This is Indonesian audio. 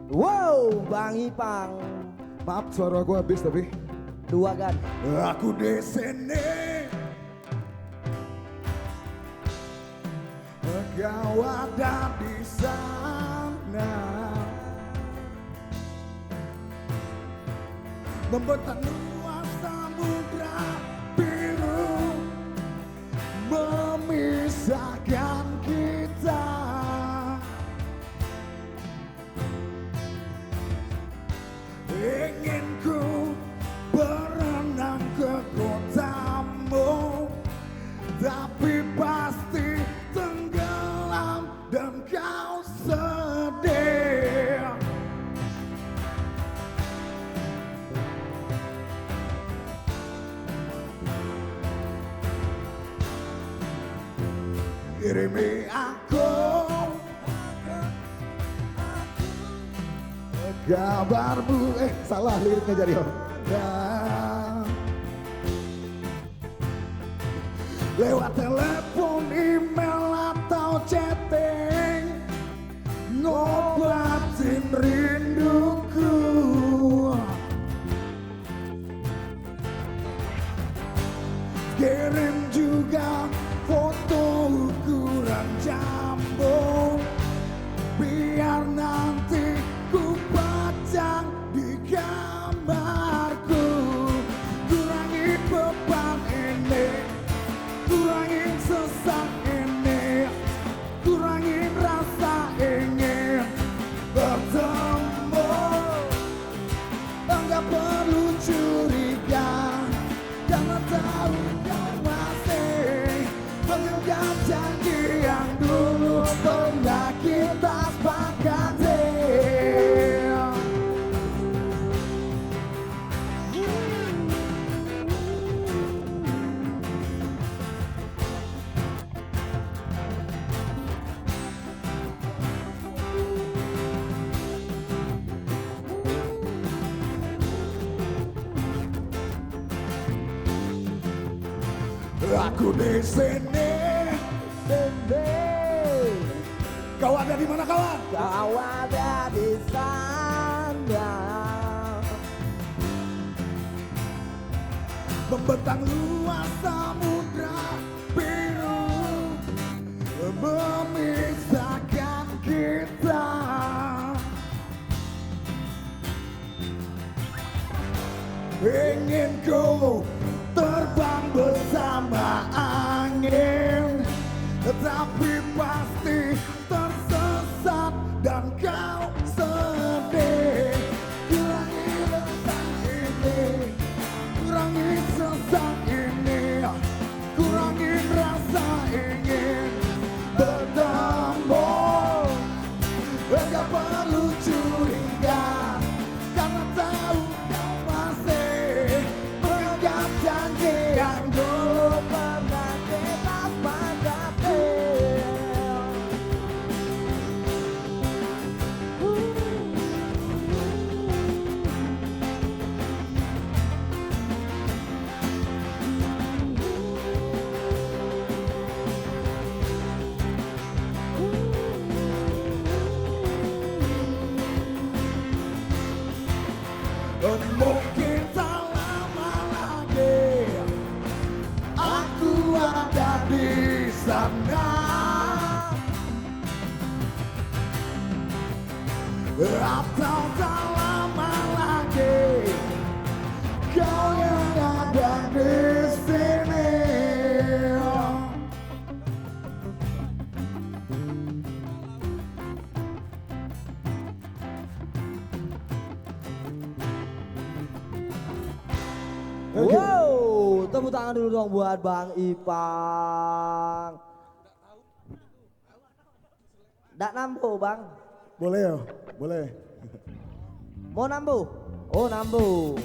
Wow, Bang Ipang. Maaf suara gua habis tapi. Dua kan. Aku di sini. Kau ada di sana. Membentang luas samudra biru memisahkan kita. Ingin ku berenang ke kotamu, tapi pasti tenggelam dan kau sedih. Kirimi aku kabarmu. Salah liriknya jadi orang. Lewat telepon, email atau chatting, ngobatin rinduku. Kirim juga foto ukuran jambung, biar nanti ku pajang di kamarku. Kurangi beban ini, kurangin sesak ini, kurangin rasa ingin bertemu. Enggak perlu curiga, karena tahu kau masih menganggap janji yang dulu pernah kita sepakati. Aku di sini. Kau ada di mana kawan? Kau ada di sana. Membentang luas samudra biru memisahkan kita. Ingin ku terbang bersama angin, tapi pasti tersesat dan kau sedih. Kurangi rasa ini, kurangi sesak ini, kurangi rasa ingin bertemu. Enggak perlu curiga, karena tahu kau masih menganggap janji yang dulu pernah kita sepakati. Mungkin tak lama lagi aku ada di sana, atau tak lama lagi kau yang ada di sini. Wow, tepuk tangan dulu dong buat Bang Ipang. Nggak nambu Bang? Boleh ya? Boleh. Mau nambu? Oh nambu.